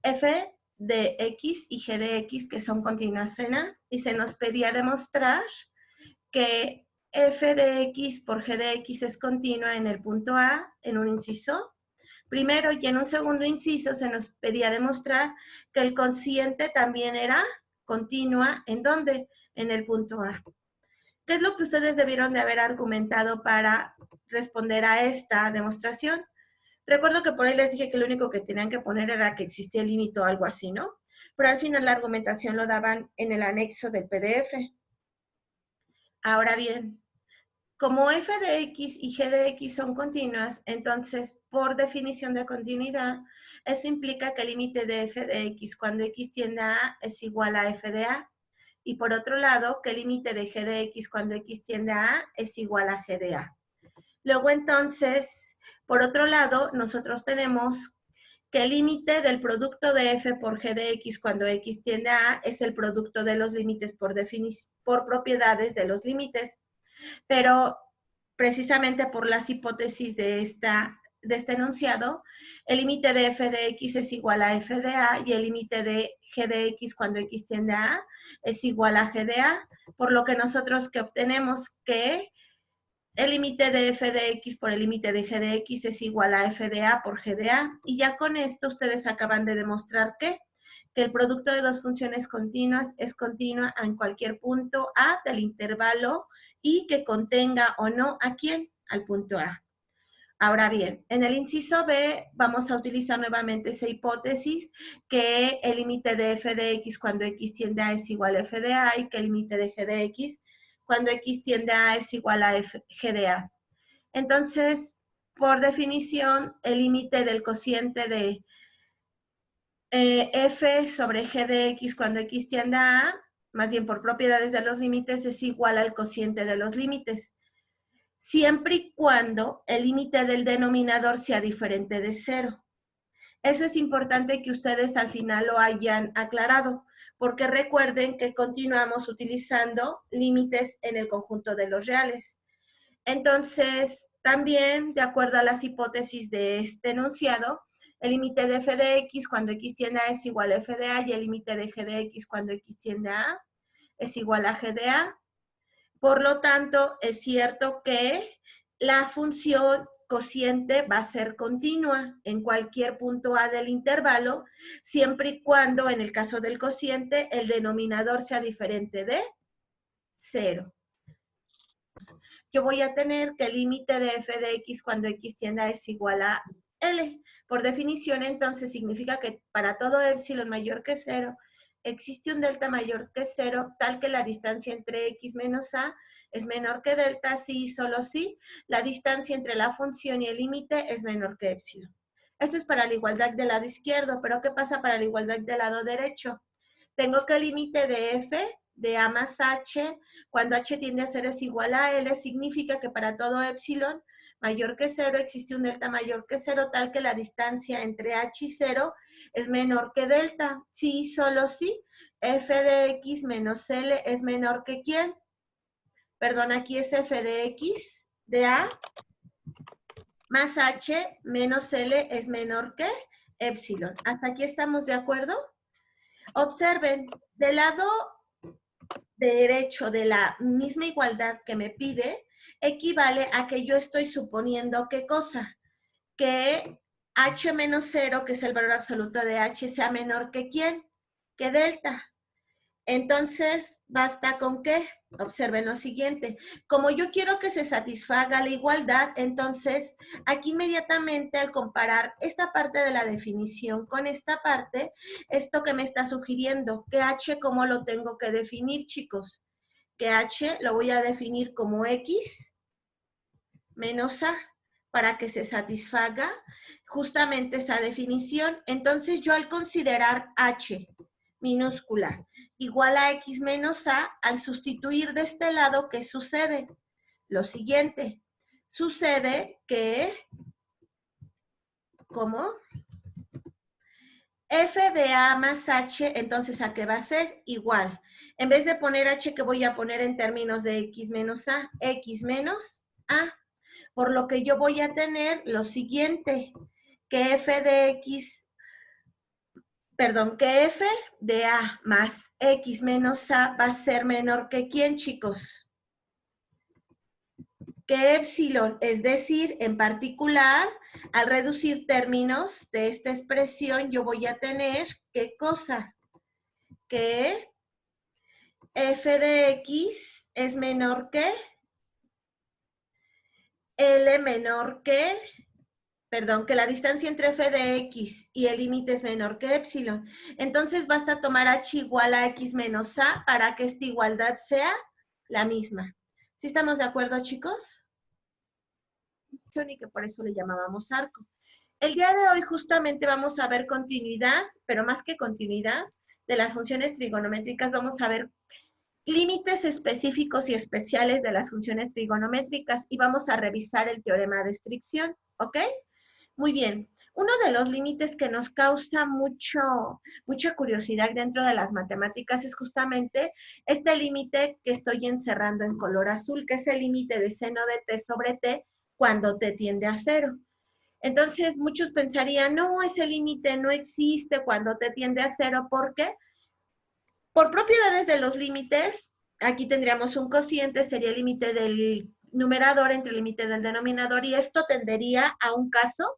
f de x y g de x que son continuas en A, y se nos pedía demostrar que f de x por g de x es continua en el punto A, en un inciso primero, y en un segundo inciso se nos pedía demostrar que el cociente también era continua, ¿en dónde? En el punto A. ¿Qué es lo que ustedes debieron de haber argumentado para responder a esta demostración? Recuerdo que por ahí les dije que lo único que tenían que poner era que existía el límite o algo así, ¿no? Pero al final la argumentación lo daban en el anexo del PDF. Ahora bien, como f de x y g de x son continuas, entonces, por definición de continuidad, eso implica que el límite de f de x cuando x tiende a A es igual a f de A. Y por otro lado, que el límite de g de x cuando x tiende a A es igual a g de A. Luego, entonces, por otro lado, nosotros tenemos que el límite del producto de f por g de x cuando x tiende a A es el producto de los límites por propiedades de los límites. Pero precisamente por las hipótesis de este enunciado, el límite de f de x es igual a f de a y el límite de g de x cuando x tiende a A es igual a g de a, por lo que nosotros que obtenemos que el límite de f de x por el límite de g de x es igual a f de a por g de a. Y ya con esto ustedes acaban de demostrar que el producto de dos funciones continuas es continua en cualquier punto A del intervalo y que contenga o no a quién, al punto A. Ahora bien, en el inciso B vamos a utilizar nuevamente esa hipótesis que el límite de f de x cuando x tiende a A es igual a f de a y que el límite de g de x cuando x tiende a A es igual a g de a. Entonces, por definición, el límite del cociente de f sobre g de x cuando x tiende a A, más bien por propiedades de los límites, es igual al cociente de los límites, siempre y cuando el límite del denominador sea diferente de 0. Eso es importante que ustedes al final lo hayan aclarado, porque recuerden que continuamos utilizando límites en el conjunto de los reales. Entonces, también, de acuerdo a las hipótesis de este enunciado, el límite de f de x cuando x tiende a es igual a f de a y el límite de g de x cuando x tiende a A es igual a g de a. Por lo tanto, es cierto que la función cociente va a ser continua en cualquier punto A del intervalo, siempre y cuando, en el caso del cociente, el denominador sea diferente de 0. Yo voy a tener que el límite de f de x cuando x tiende a es igual a L. Por definición, entonces, significa que para todo epsilon mayor que 0, existe un delta mayor que 0, tal que la distancia entre x menos a es menor que delta, si y solo si la distancia entre la función y el límite es menor que epsilon. Esto es para la igualdad del lado izquierdo, pero ¿qué pasa para la igualdad del lado derecho? Tengo que el límite de f de a más h, cuando h tiende a 0 es igual a L, significa que para todo epsilon mayor que 0 existe un delta mayor que 0, tal que la distancia entre h y 0 es menor que delta. Sí, solo sí, f de x menos L es menor que ¿quién? Perdón, aquí es f de x de a más h menos L es menor que epsilon. ¿Hasta aquí estamos de acuerdo? Observen, del lado derecho de la misma igualdad que me pide, equivale a que yo estoy suponiendo ¿qué cosa? Que h menos 0, que es el valor absoluto de h, sea menor que ¿quién? Que delta. Entonces, ¿basta con qué? Observen lo siguiente. Como yo quiero que se satisfaga la igualdad, entonces, aquí inmediatamente al comparar esta parte de la definición con esta parte, esto que me está sugiriendo, que h, ¿cómo lo tengo que definir, chicos? Que h lo voy a definir como x menos a, para que se satisfaga justamente esa definición. Entonces, yo al considerar h minúscula igual a x menos a, al sustituir de este lado, ¿qué sucede? Lo siguiente, sucede que, ¿cómo? F de A más H, entonces, ¿a qué va a ser? Igual. En vez de poner H, ¿qué voy a poner en términos de X menos A? X menos A. Por lo que yo voy a tener lo siguiente, que f de x, perdón, que f de a más x menos a va a ser menor que ¿quién, chicos? Que epsilon, es decir, en particular, al reducir términos de esta expresión, yo voy a tener, ¿qué cosa? Que f de x es menor que L menor que, perdón, que la distancia entre f de x y el límite es menor que epsilon. Entonces basta tomar h igual a x menos a para que esta igualdad sea la misma. ¿Sí estamos de acuerdo, chicos? Y que por eso le llamábamos arco. El día de hoy justamente vamos a ver continuidad, pero más que continuidad, de las funciones trigonométricas, vamos a ver límites específicos y especiales de las funciones trigonométricas y vamos a revisar el teorema de estricción, ¿ok? Muy bien. Uno de los límites que nos causa mucha curiosidad dentro de las matemáticas es justamente este límite que estoy encerrando en color azul, que es el límite de seno de t sobre t cuando t tiende a cero. Entonces, muchos pensarían, no, ese límite no existe cuando t tiende a cero, ¿por qué? Por propiedades de los límites, aquí tendríamos un cociente, sería el límite del numerador entre el límite del denominador, y esto tendería a un caso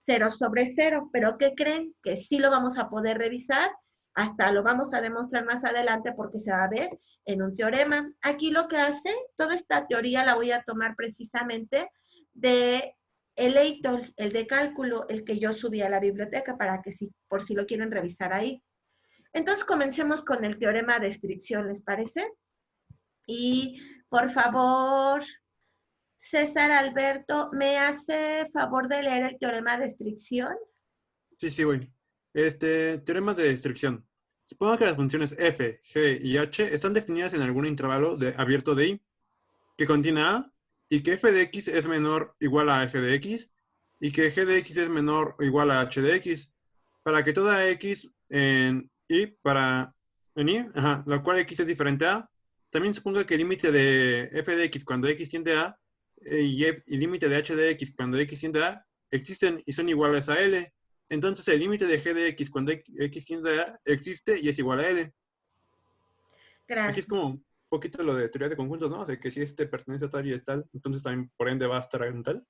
0 sobre 0. Pero ¿qué creen? Que sí lo vamos a poder revisar, hasta lo vamos a demostrar más adelante porque se va a ver en un teorema. Aquí lo que hace, toda esta teoría la voy a tomar precisamente de el EITOL, el de cálculo, el que yo subí a la biblioteca para que por si lo quieren revisar ahí. Entonces comencemos con el teorema de estricción, ¿les parece? Y por favor, César Alberto, ¿me hace favor de leer el teorema de estricción? Sí, güey. Teorema de estricción. Supongo que las funciones f, g y h están definidas en algún intervalo abierto de i que contiene a, y que f de x es menor o igual a f de x, y que g de x es menor o igual a h de x, para que toda x en i, la cual x es diferente a, también supongo que el límite de f de x cuando x tiende a y el límite de h de x cuando x tiende a existen y son iguales a L. Entonces el límite de g de x cuando x tiende a existe y es igual a L. Aquí es Gracias. como un poquito lo de teoría de conjuntos, ¿no? O sea, que si este pertenece a tal y a tal, entonces también por ende va a estar en tal.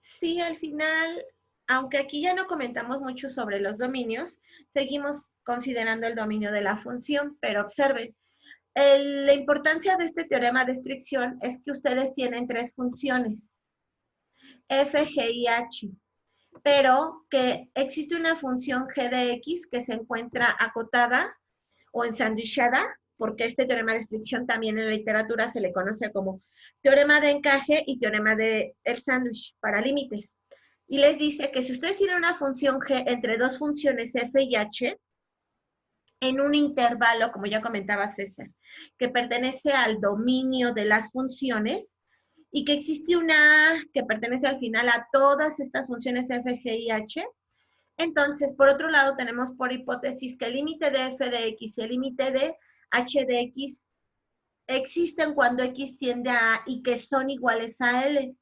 Sí, al final, aunque aquí ya no comentamos mucho sobre los dominios, seguimos considerando el dominio de la función, pero observen, la importancia de este teorema de estricción es que ustedes tienen tres funciones, f, g y h, pero que existe una función g de x que se encuentra acotada o ensanduichada, porque este teorema de estricción también en la literatura se le conoce como teorema de encaje y teorema de el sándwich para límites. Y les dice que si ustedes tienen una función g entre dos funciones f y h, en un intervalo, como ya comentaba César, que pertenece al dominio de las funciones y que existe una que pertenece al final a todas estas funciones f, g y h. Entonces, por otro lado, tenemos por hipótesis que el límite de f de x y el límite de h de x existen cuando x tiende a y que son iguales a L.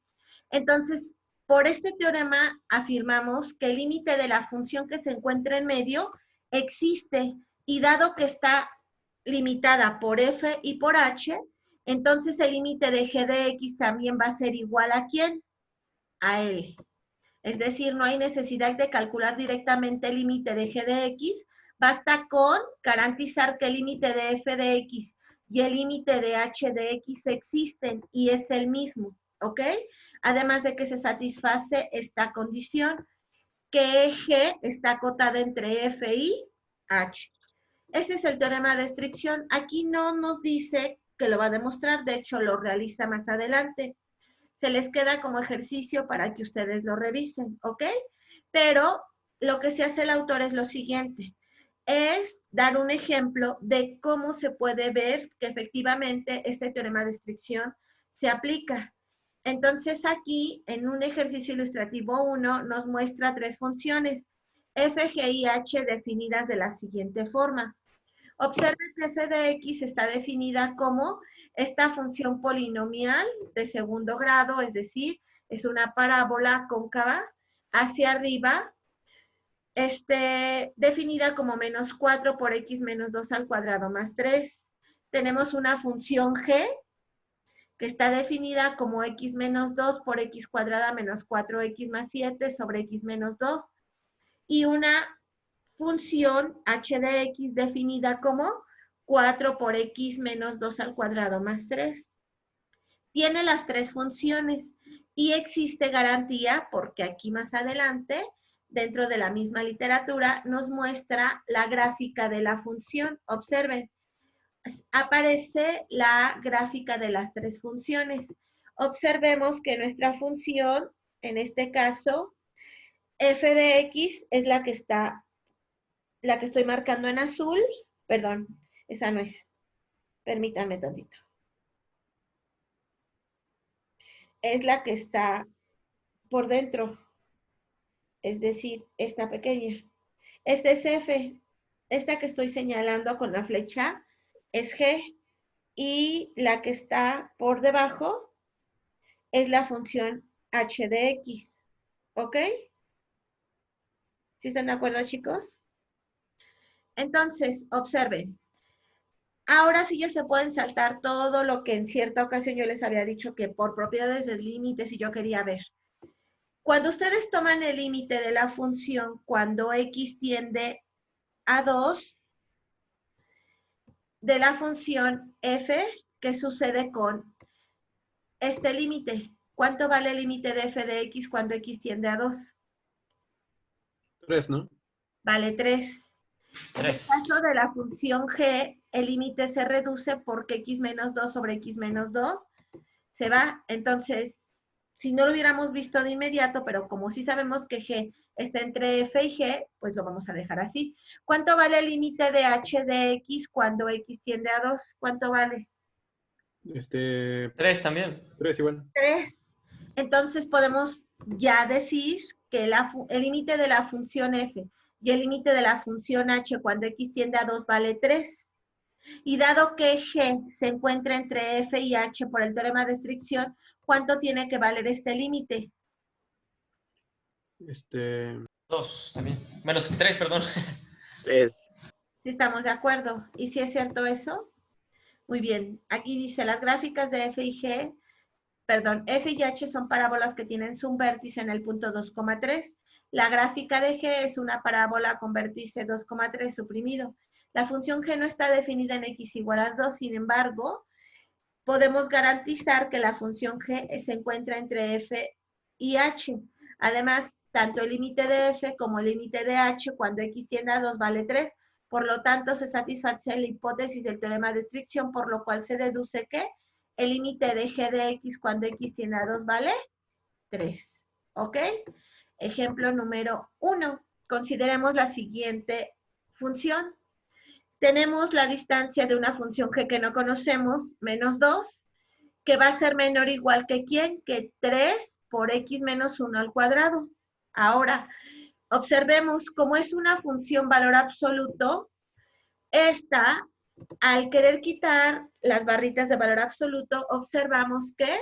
Entonces, por este teorema afirmamos que el límite de la función que se encuentra en medio existe y dado que está limitada por f y por h, entonces el límite de g de x también va a ser igual a ¿quién? A L. Es decir, no hay necesidad de calcular directamente el límite de g de x, basta con garantizar que el límite de f de x y el límite de h de x existen y es el mismo, ¿ok? Además de que se satisface esta condición, que g está acotada entre f y h. Ese es el teorema de estricción. Aquí no nos dice que lo va a demostrar, de hecho lo realiza más adelante. Se les queda como ejercicio para que ustedes lo revisen, ¿ok? Pero lo que se hace el autor es lo siguiente, es dar un ejemplo de cómo se puede ver que efectivamente este teorema de estricción se aplica. Entonces aquí, en un ejercicio ilustrativo 1, nos muestra tres funciones, f, g y h definidas de la siguiente forma. Observe que f de x está definida como esta función polinomial de segundo grado, es decir, es una parábola cóncava hacia arriba definida como menos 4 por x menos 2 al cuadrado más 3. Tenemos una función g que está definida como x menos 2 por x cuadrada menos 4x más 7 sobre x menos 2. Y una función h de x definida como 4 por x menos 2 al cuadrado más 3. Tiene las tres funciones y existe garantía porque aquí más adelante, dentro de la misma literatura, nos muestra la gráfica de la función. Observen, aparece la gráfica de las tres funciones. Observemos que nuestra función, en este caso, f de x es la que estoy marcando en azul. Perdón, esa no es. Permítanme tantito. Es la que está por dentro, es decir, esta pequeña. Este es f. Esta que estoy señalando con la flecha es g. Y la que está por debajo es la función h de x. ¿Ok? ¿Sí están de acuerdo, chicos? Entonces, observen. Ahora sí ya se pueden saltar todo lo que en cierta ocasión yo les había dicho que por propiedades del límite, si yo quería ver. Cuando ustedes toman el límite de la función, cuando x tiende a 2, de la función f, ¿qué sucede con este límite? ¿Cuánto vale el límite de f de x cuando x tiende a 2? 3, ¿no? Vale 3. En el 3. caso de la función g, el límite se reduce porque x menos 2 sobre x menos 2 se va. Entonces, si no lo hubiéramos visto de inmediato, pero como sí sabemos que g está entre f y g, pues lo vamos a dejar así. ¿Cuánto vale el límite de h de x cuando x tiende a 2? ¿Cuánto vale? 3 también. 3 igual. 3. Entonces podemos ya decir que el límite de la función f y el límite de la función h cuando x tiende a 2 vale 3. Y dado que g se encuentra entre f y h por el teorema de restricción, ¿cuánto tiene que valer este límite? 2 también. Menos 3, perdón. 3. ¿Sí estamos de acuerdo? ¿Y si es cierto eso? Muy bien. Aquí dice las gráficas de f y g, perdón, f y h son parábolas que tienen su vértice en el punto 2,3. La gráfica de g es una parábola con vértice 2,3 suprimido. La función g no está definida en x igual a 2, sin embargo, podemos garantizar que la función g se encuentra entre f y h. Además, tanto el límite de f como el límite de h cuando x tiende a 2 vale 3. Por lo tanto, se satisface la hipótesis del teorema de restricción, por lo cual se deduce que el límite de g de x cuando x tiende a 2 vale 3. ¿Ok? Ejemplo número 1. Consideremos la siguiente función. Tenemos la distancia de una función g que no conocemos, menos 2, que va a ser menor o igual que ¿quién? Que 3 por x menos 1 al cuadrado. Ahora, observemos cómo es una función valor absoluto, esta, al querer quitar las barritas de valor absoluto, observamos que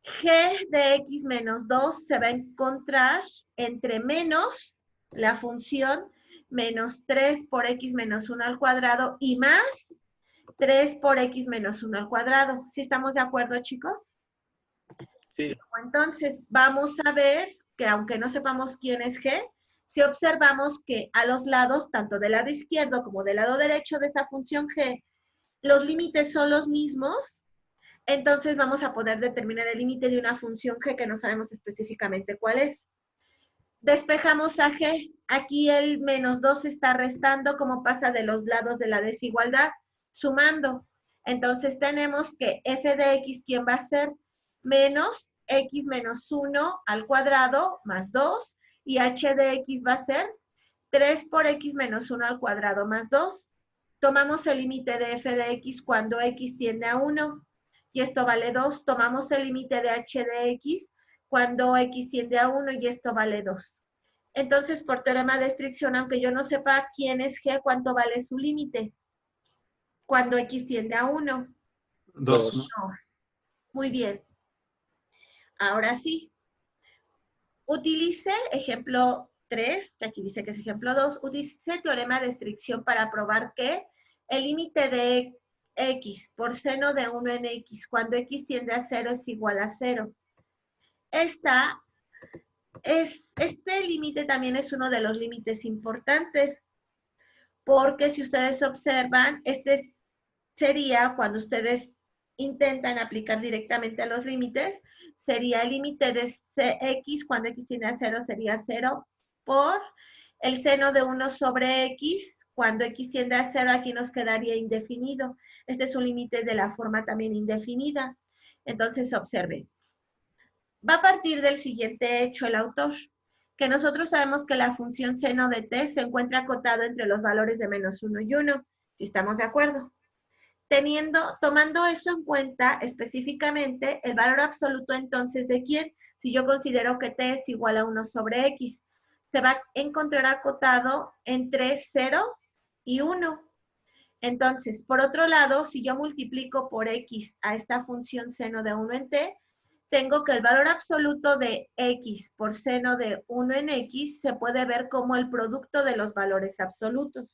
g de x menos 2 se va a encontrar entre menos la función menos 3 por x menos 1 al cuadrado y más 3 por x menos 1 al cuadrado. ¿Sí estamos de acuerdo, chicos? Sí. Entonces, vamos a ver que aunque no sepamos quién es g, si observamos que a los lados, tanto del lado izquierdo como del lado derecho de esta función g, los límites son los mismos, entonces vamos a poder determinar el límite de una función g que no sabemos específicamente cuál es. Despejamos a g. Aquí el menos 2 está restando, como pasa de los lados de la desigualdad, sumando. Entonces tenemos que f de x, ¿quién va a ser? Menos x menos 1 al cuadrado más 2, y h de x va a ser 3 por x menos 1 al cuadrado más 2. Tomamos el límite de f de x cuando x tiende a 1, y esto vale 2. Tomamos el límite de h de x cuando x tiende a 1, y esto vale 2. Entonces, por teorema de restricción, aunque yo no sepa quién es g, ¿cuánto vale su límite? Cuando x tiende a 1. 2, ¿no? 2. Muy bien. Ahora sí. Utilice ejemplo 3, que aquí dice que es ejemplo 2, utilice el teorema de estricción para probar que el límite de x por seno de 1 en x, cuando x tiende a 0 es igual a 0. Este límite también es uno de los límites importantes, porque si ustedes observan, este sería cuando ustedes intentan aplicar directamente a los límites, sería el límite de x cuando x tiende a 0 sería 0 por el seno de 1 sobre x, cuando x tiende a 0 aquí nos quedaría indefinido. Este es un límite de la forma también indefinida. Entonces observen. Va a partir del siguiente hecho el autor, que nosotros sabemos que la función seno de t se encuentra acotado entre los valores de menos 1 y 1, si estamos de acuerdo. Tomando eso en cuenta específicamente, el valor absoluto entonces de quién, si yo considero que t es igual a 1 sobre x, se va a encontrar acotado entre 0 y 1. Entonces, por otro lado, si yo multiplico por x a esta función seno de 1 en t, tengo que el valor absoluto de x por seno de 1 en x se puede ver como el producto de los valores absolutos.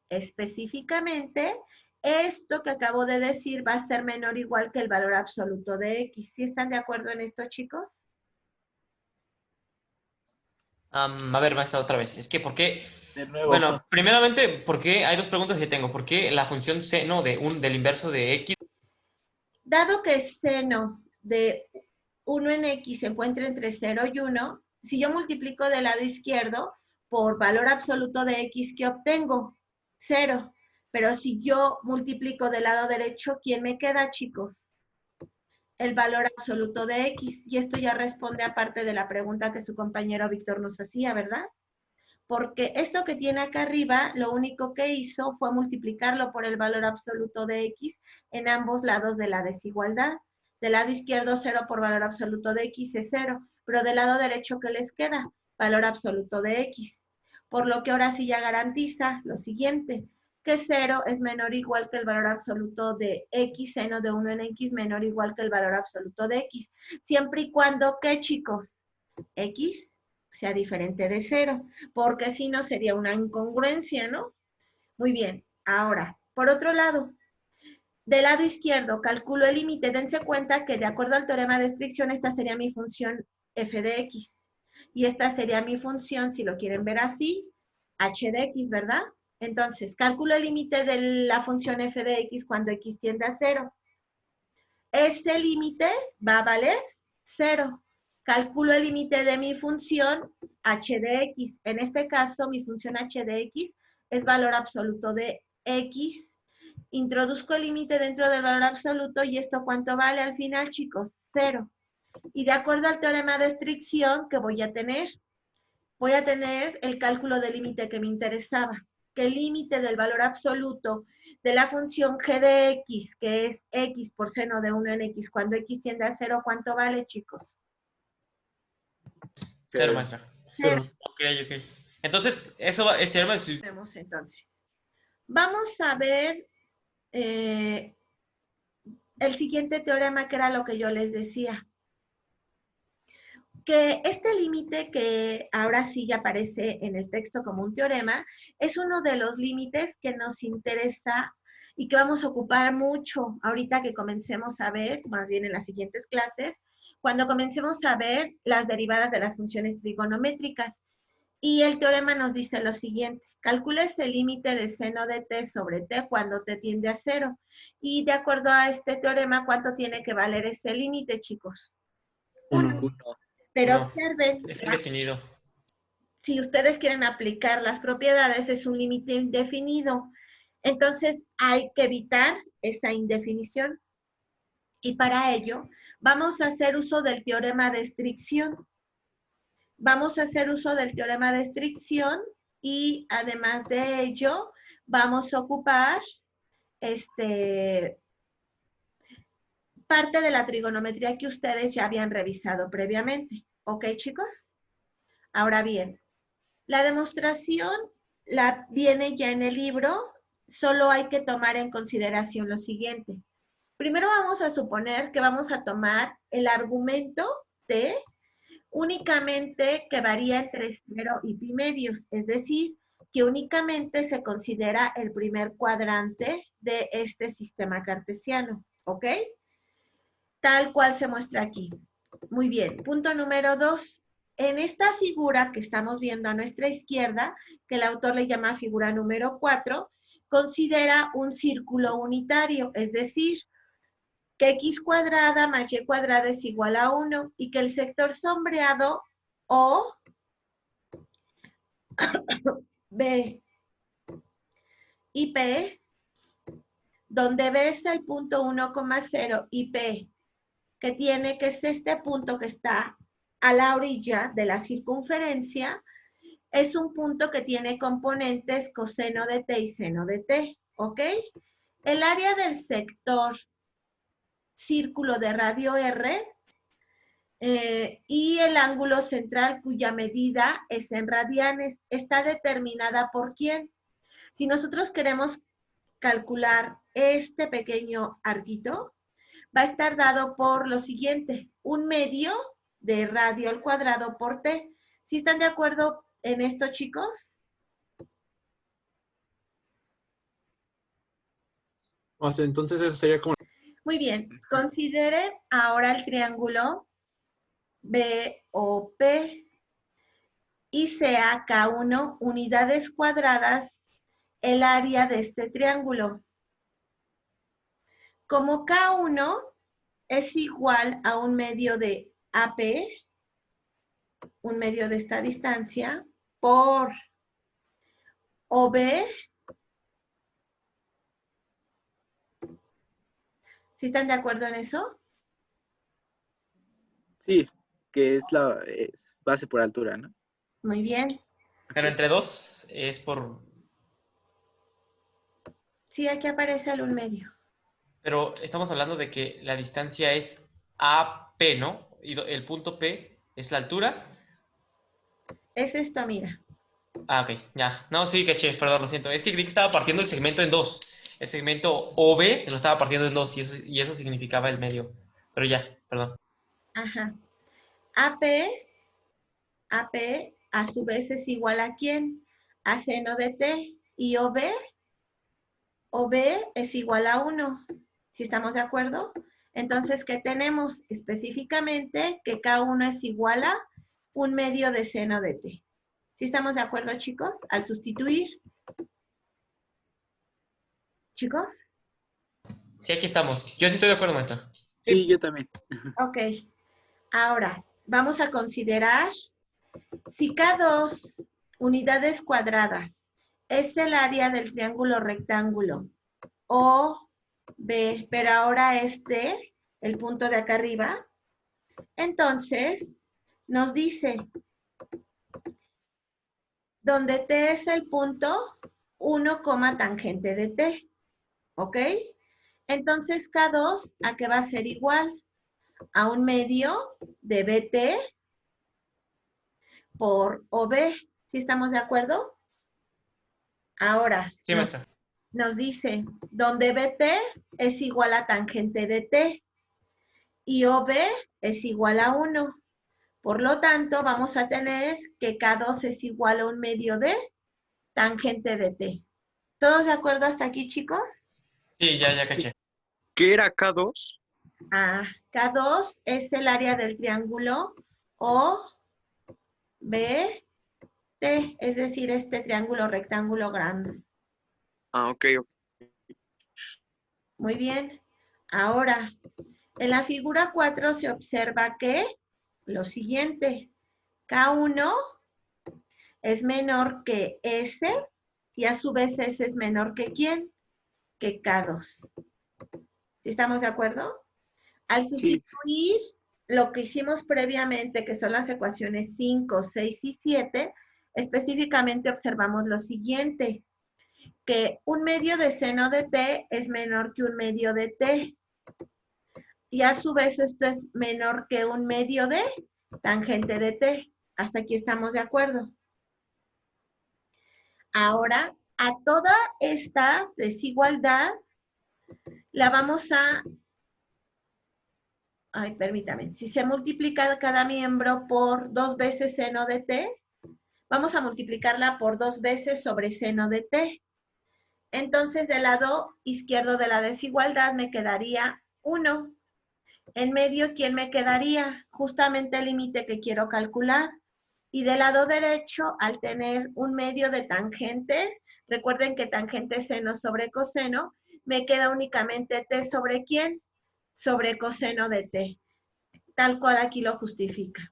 Específicamente, esto que acabo de decir va a ser menor o igual que el valor absoluto de x. ¿Sí están de acuerdo en esto, chicos? A ver, maestra, otra vez. Es que, ¿por qué? De nuevo. Bueno, primeramente, ¿por qué? Hay dos preguntas que tengo. ¿Por qué la función seno del inverso de x? Dado que el seno de 1 en x se encuentra entre 0 y 1, si yo multiplico del lado izquierdo por valor absoluto de x, ¿qué obtengo? 0. Pero si yo multiplico del lado derecho, ¿quién me queda, chicos? El valor absoluto de x. Y esto ya responde aparte de la pregunta que su compañero Víctor nos hacía, ¿verdad? Porque esto que tiene acá arriba, lo único que hizo fue multiplicarlo por el valor absoluto de x en ambos lados de la desigualdad. Del lado izquierdo, 0 por valor absoluto de x es 0, pero del lado derecho, ¿qué les queda? Valor absoluto de x. Por lo que ahora sí ya garantiza lo siguiente, que 0 es menor o igual que el valor absoluto de x, seno de 1 en x menor o igual que el valor absoluto de x. Siempre y cuando, ¿qué, chicos? X sea diferente de 0, porque si no sería una incongruencia, ¿no? Muy bien, ahora, por otro lado, del lado izquierdo, calculo el límite. Dense cuenta que de acuerdo al teorema de estricción, esta sería mi función f de x. Y esta sería mi función, si lo quieren ver así, h de x, ¿verdad? Entonces, calculo el límite de la función f de x cuando x tiende a 0. Ese límite va a valer 0. Calculo el límite de mi función h de x. En este caso, mi función h de x es valor absoluto de x. Introduzco el límite dentro del valor absoluto y esto ¿cuánto vale al final, chicos? 0. Y de acuerdo al teorema de estricción que voy a tener el cálculo del límite que me interesaba, que el límite del valor absoluto de la función g de x, que es x por seno de 1 en x, cuando x tiende a 0, ¿cuánto vale, chicos? 0, maestra. 0. Ok. Entonces, eso va, este teorema de... Vemos entonces. Vamos a ver el siguiente teorema, que era lo que yo les decía. Que este límite, que ahora sí ya aparece en el texto como un teorema, es uno de los límites que nos interesa y que vamos a ocupar mucho ahorita que comencemos a ver, más bien en las siguientes clases, cuando comencemos a ver las derivadas de las funciones trigonométricas. Y el teorema nos dice lo siguiente: calcules el límite de seno de t sobre t cuando t tiende a 0. Y de acuerdo a este teorema, ¿cuánto tiene que valer ese límite, chicos? 1. Pero observen, es indefinido. si ustedes quieren aplicar las propiedades, es un límite indefinido. Entonces, hay que evitar esa indefinición. Y para ello, vamos a hacer uso del teorema de estricción. Vamos a hacer uso del teorema de estricción y además de ello, vamos a ocupar parte de la trigonometría que ustedes ya habían revisado previamente. ¿Ok, chicos? Ahora bien, la demostración viene ya en el libro, solo hay que tomar en consideración lo siguiente. Primero vamos a suponer que vamos a tomar el argumento de únicamente que varía entre 0 y pi medios, es decir, que únicamente se considera el primer cuadrante de este sistema cartesiano, ¿ok? Tal cual se muestra aquí. Muy bien, punto número 2. En esta figura que estamos viendo a nuestra izquierda, que el autor le llama figura número 4, considera un círculo unitario, es decir, que x cuadrada más y cuadrada es igual a 1 y que el sector sombreado O, B y P, donde B es el punto 1,0 y P, que es este punto que está a la orilla de la circunferencia, es un punto que tiene componentes coseno de t y seno de t, ¿ok? El área del sector círculo de radio R y el ángulo central cuya medida es en radianes está determinada por ¿quién? Si nosotros queremos calcular este pequeño arquito, va a estar dado por lo siguiente, 1/2 de radio al cuadrado por t. ¿Sí están de acuerdo en esto, chicos? O sea, entonces eso sería como... Muy bien, considere ahora el triángulo BOP y sea K1 unidades cuadradas el área de este triángulo. Como K1 es igual a 1/2 de AP, 1/2 de esta distancia, por OB, ¿sí están de acuerdo en eso? Sí, que es base por altura, ¿no? Muy bien. Pero entre 2 es por... Sí, aquí aparece el 1/2. Pero estamos hablando de que la distancia es AP, ¿no? Y el punto P es la altura. Es esto, mira. Ah, ok, ya. No, sí, caché, perdón, lo siento. Es que creí que estaba partiendo el segmento en 2. El segmento OB lo estaba partiendo en 2 y eso significaba el medio. Pero ya, perdón. Ajá. AP a su vez es igual a ¿quién? A seno de t. Y OB es igual a 1. ¿Sí estamos de acuerdo? Entonces, ¿qué tenemos? Específicamente que K1 es igual a 1/2 de seno de t. ¿Sí estamos de acuerdo, chicos? Al sustituir. ¿Chicos? Sí, aquí estamos. Yo sí estoy de acuerdo, maestra. Sí, yo también. Ok. Ahora, vamos a considerar si K2 unidades cuadradas es el área del triángulo rectángulo O, B, pero ahora el punto de acá arriba, entonces nos dice, donde T es el punto 1, tangente de T, ¿ok? Entonces K2, ¿a qué va a ser igual? A 1/2 de BT por OB. ¿Sí estamos de acuerdo? Ahora, Sí, maestra. nos dice, donde BT es igual a tangente de T y OB es igual a 1. Por lo tanto, vamos a tener que K2 es igual a 1/2 de tangente de T. ¿Todos de acuerdo hasta aquí, chicos? Sí, ya caché. ¿Qué era K2? Ah, K2 es el área del triángulo OBT, es decir, este triángulo rectángulo grande. Ah, ok. Muy bien. Ahora, en la figura 4 se observa que lo siguiente, K1 es menor que S y a su vez S es menor que ¿quién? Que K2. ¿Sí estamos de acuerdo? Al Sí. sustituir lo que hicimos previamente, que son las ecuaciones 5, 6 y 7, específicamente observamos lo siguiente, que 1/2 de seno de t es menor que 1/2 de t. Y a su vez esto es menor que 1/2 de tangente de t. Hasta aquí estamos de acuerdo. Ahora, a toda esta desigualdad la vamos a ay, permítame, si se multiplica cada miembro por 2 veces seno de t, vamos a multiplicarla por 2 veces sobre seno de t. Entonces, del lado izquierdo de la desigualdad me quedaría 1. En medio, ¿quién me quedaría? Justamente el límite que quiero calcular. Y del lado derecho, al tener un medio de tangente, recuerden que tangente es seno sobre coseno, me queda únicamente t sobre ¿quién? Sobre coseno de t. Tal cual aquí lo justifica.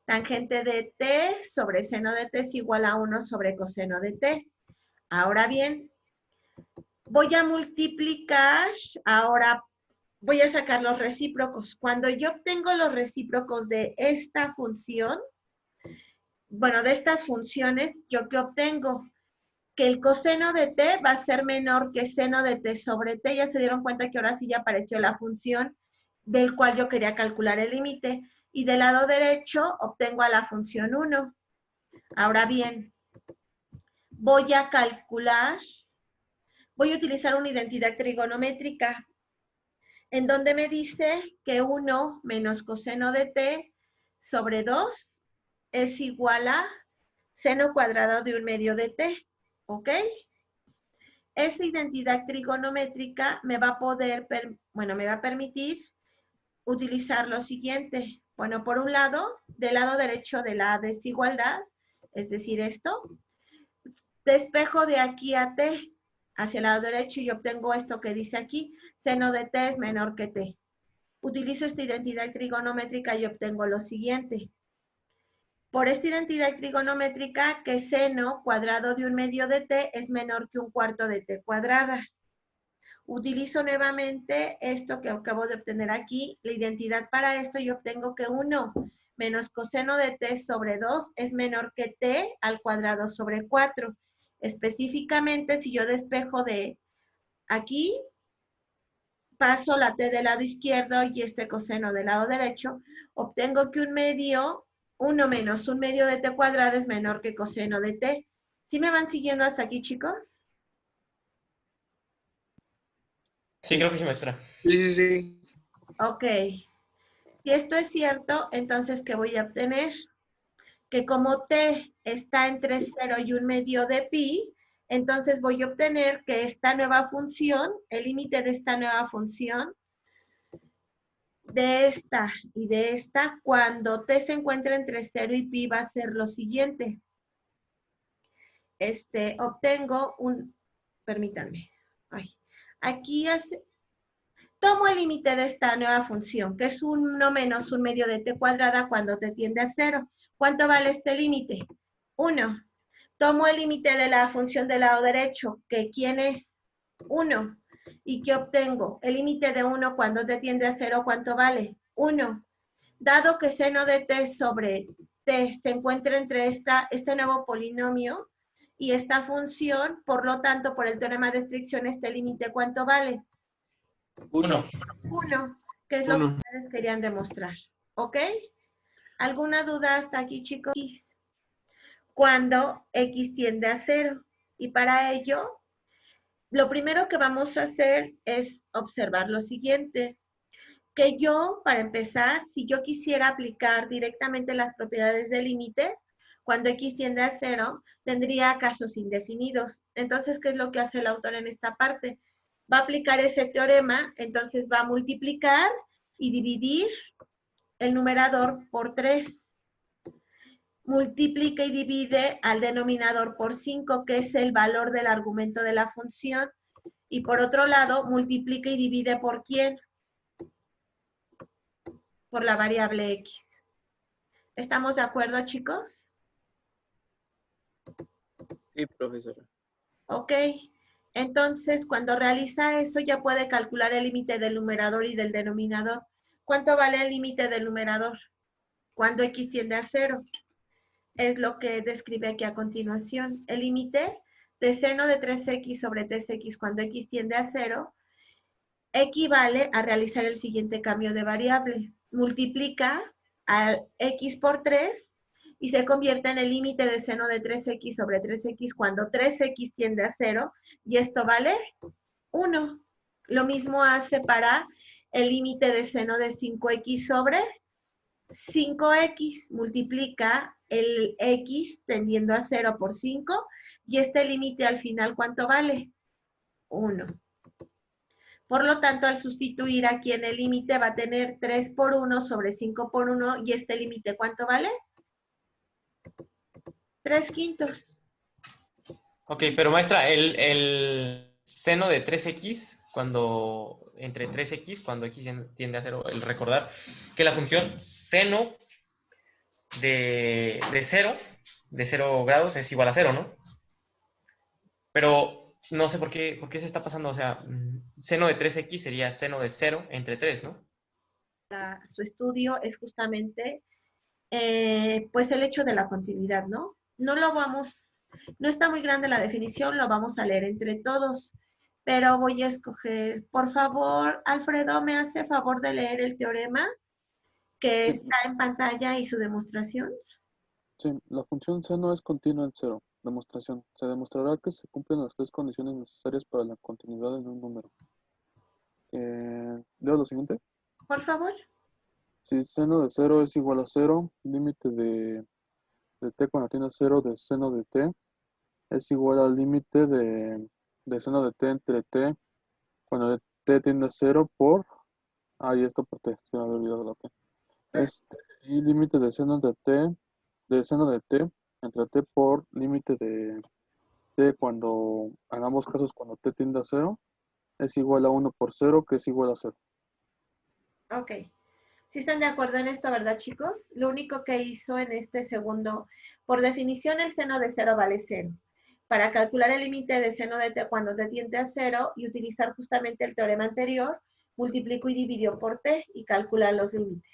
Tangente de t sobre seno de t es igual a 1 sobre coseno de t. Ahora bien, voy a multiplicar, ahora voy a sacar los recíprocos. Cuando yo obtengo los recíprocos de esta función, bueno, de estas funciones, ¿yo qué obtengo? Que el coseno de t va a ser menor que seno de t sobre t. Ya se dieron cuenta que ahora sí ya apareció la función del cual yo quería calcular el límite. Y del lado derecho obtengo a la función 1. Ahora bien, voy a calcular, voy a utilizar una identidad trigonométrica en donde me dice que 1 menos coseno de t sobre 2 es igual a seno cuadrado de 1/2 de t, ¿ok? Esa identidad trigonométrica me va a permitir utilizar lo siguiente. Bueno, por un lado, del lado derecho de la desigualdad, es decir, esto, despejo de aquí a t hacia el lado derecho y obtengo esto que dice aquí, seno de t es menor que t. Utilizo esta identidad trigonométrica y obtengo lo siguiente. Por esta identidad trigonométrica, que seno cuadrado de 1/2 de t es menor que 1/4 de t cuadrada. Utilizo nuevamente esto que acabo de obtener aquí, la identidad para esto, y obtengo que 1 menos coseno de t sobre 2 es menor que t al cuadrado sobre 4. Específicamente, si yo despejo de aquí, paso la t del lado izquierdo y este coseno del lado derecho, obtengo que 1 menos 1/2 de t cuadrada es menor que coseno de t. ¿Sí me van siguiendo hasta aquí, chicos? Sí, creo que sí, maestra. Sí. Ok. Si esto es cierto, entonces, ¿qué voy a obtener? Que como t está entre 0 y 1/2 de pi, entonces voy a obtener que esta nueva función, el límite de esta nueva función, de esta y de esta, cuando t se encuentra entre 0 y pi, va a ser lo siguiente. Obtengo permítanme. Aquí tomo el límite de esta nueva función, que es 1 menos 1/2 de t cuadrada cuando t tiende a 0. ¿Cuánto vale este límite? 1. Tomo el límite de la función del lado derecho, que ¿quién es? 1. ¿Y qué obtengo? El límite de 1 cuando t tiende a 0, ¿cuánto vale? 1. Dado que seno de t sobre t se encuentra entre este nuevo polinomio y esta función, por lo tanto, por el teorema de estricción, este límite, ¿cuánto vale? 1. 1, que es lo que ustedes querían demostrar. ¿Ok? ¿Alguna duda hasta aquí, chicos? Cuando x tiende a 0. Y para ello, lo primero que vamos a hacer es observar lo siguiente. Que yo, para empezar, si yo quisiera aplicar directamente las propiedades del límite, cuando x tiende a 0, tendría casos indefinidos. Entonces, ¿qué es lo que hace el autor en esta parte? Va a aplicar ese teorema, entonces va a multiplicar y dividir el numerador por 3. Multiplica y divide al denominador por 5, que es el valor del argumento de la función. Y por otro lado, multiplica y divide por ¿quién? Por la variable x. ¿Estamos de acuerdo, chicos? Sí, profesora. Ok. Entonces, cuando realiza eso, ya puede calcular el límite del numerador y del denominador. ¿Cuánto vale el límite del numerador? Cuando x tiende a 0. Es lo que describe aquí a continuación. El límite de seno de 3x sobre 3x cuando x tiende a 0 equivale a realizar el siguiente cambio de variable. Multiplica a x por 3 y se convierte en el límite de seno de 3x sobre 3x cuando 3x tiende a 0 y esto vale 1. Lo mismo hace para el límite de seno de 5x sobre 5x multiplica el x tendiendo a 0 por 5, y este límite al final, ¿cuánto vale? 1. Por lo tanto, al sustituir aquí en el límite va a tener 3 por 1 sobre 5 por 1, y este límite, ¿cuánto vale? 3/5. Ok, pero maestra, el seno de 3x, entre 3x, cuando x tiende a 0, el recordar que la función seno de 0 grados es igual a 0, ¿no? Pero no sé por qué se está pasando, o sea, seno de 3x sería seno de 0 entre 3, ¿no? Su estudio es justamente, pues, el hecho de la continuidad, ¿no? No está muy grande la definición, lo vamos a leer entre todos, pero voy a escoger, por favor, Alfredo, ¿me hace favor de leer el teorema que está en pantalla y su demostración? Sí, la función seno es continua en cero. Demostración. Se demostrará que se cumplen las tres condiciones necesarias para la continuidad en un número. ¿Leo lo siguiente? Por favor. Si seno de 0 es igual a 0, límite de t cuando tiene 0 de seno de t es igual al límite de seno de t entre t cuando t tiende a 0 por... y esto por t, se me había olvidado la t. Y límite de seno de t entre t por límite de t cuando, en ambos casos cuando t tiende a 0, es igual a 1 por 0, que es igual a 0. Ok. ¿Sí están de acuerdo en esto, verdad, chicos? Lo único que hizo en este segundo, por definición, el seno de 0 vale 0. Para calcular el límite de seno de t cuando t tiende a 0 y utilizar justamente el teorema anterior, multiplico y dividió por t y calcula los límites.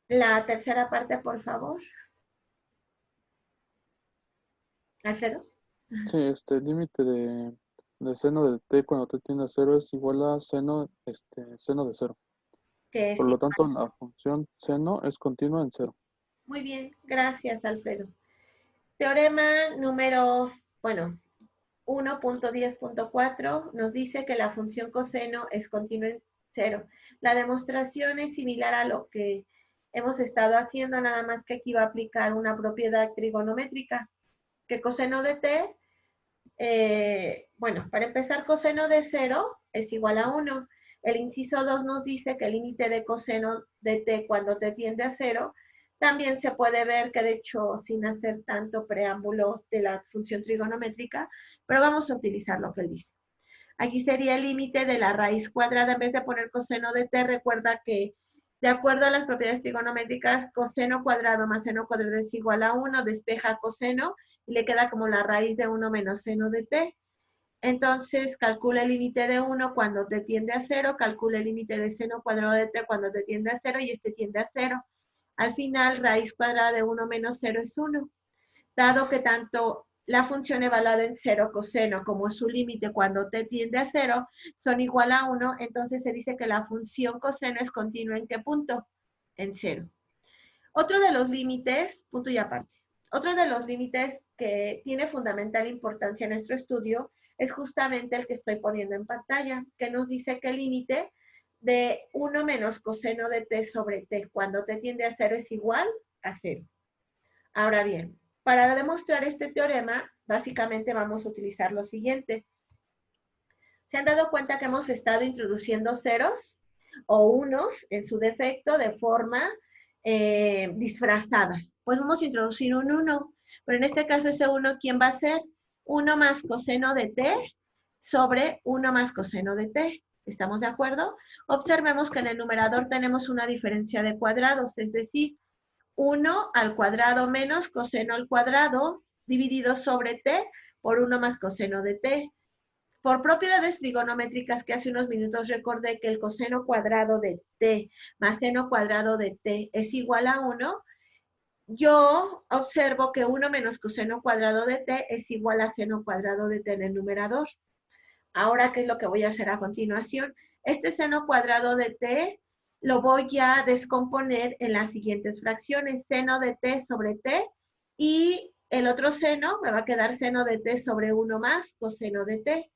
La tercera parte, por favor. Alfredo. Sí, límite de seno de t cuando t tiende a 0 es igual a seno de 0. Que Por sí. lo tanto, la función seno es continua en 0. Muy bien, gracias, Alfredo. Teorema número, 1.10.4 nos dice que la función coseno es continua en 0. La demostración es similar a lo que hemos estado haciendo, nada más que aquí va a aplicar una propiedad trigonométrica, que coseno de t, para empezar, coseno de 0 es igual a 1. El inciso 2 nos dice que el límite de coseno de t cuando t tiende a 0, también se puede ver que, de hecho, sin hacer tanto preámbulo de la función trigonométrica, pero vamos a utilizar lo que él dice. Aquí sería el límite de la raíz cuadrada. En vez de poner coseno de t, recuerda que, de acuerdo a las propiedades trigonométricas, coseno cuadrado más seno cuadrado es igual a 1, despeja coseno y le queda como la raíz de 1 menos seno de t. Entonces, calcula el límite de 1 cuando t tiende a 0, calcula el límite de seno cuadrado de t cuando t tiende a 0 y este tiende a 0. Al final, raíz cuadrada de 1 menos 0 es 1. Dado que tanto la función evaluada en 0 coseno como su límite cuando t tiende a 0 son igual a 1, entonces se dice que la función coseno es continua ¿en qué punto? En 0. Otro de los límites, punto y aparte, otro de los límites que tiene fundamental importancia en nuestro estudio es justamente el que estoy poniendo en pantalla, que nos dice que el límite de 1 menos coseno de t sobre t cuando t tiende a 0 es igual a 0. Ahora bien, para demostrar este teorema, básicamente vamos a utilizar lo siguiente. ¿Se han dado cuenta que hemos estado introduciendo ceros o unos en su defecto de forma disfrazada? Pues vamos a introducir un 1, pero en este caso ese 1, ¿quién va a ser? 1 más coseno de t sobre 1 más coseno de t. ¿Estamos de acuerdo? Observemos que en el numerador tenemos una diferencia de cuadrados, es decir, 1 al cuadrado menos coseno al cuadrado dividido sobre t por 1 más coseno de t. Por propiedades trigonométricas que hace unos minutos recordé que el coseno cuadrado de t más seno cuadrado de t es igual a 1, yo observo que 1 menos coseno cuadrado de t es igual a seno cuadrado de t en el numerador. Ahora, ¿qué es lo que voy a hacer a continuación? Este seno cuadrado de t lo voy a descomponer en las siguientes fracciones. Seno de t sobre t y el otro seno me va a quedar seno de t sobre 1 más coseno de t.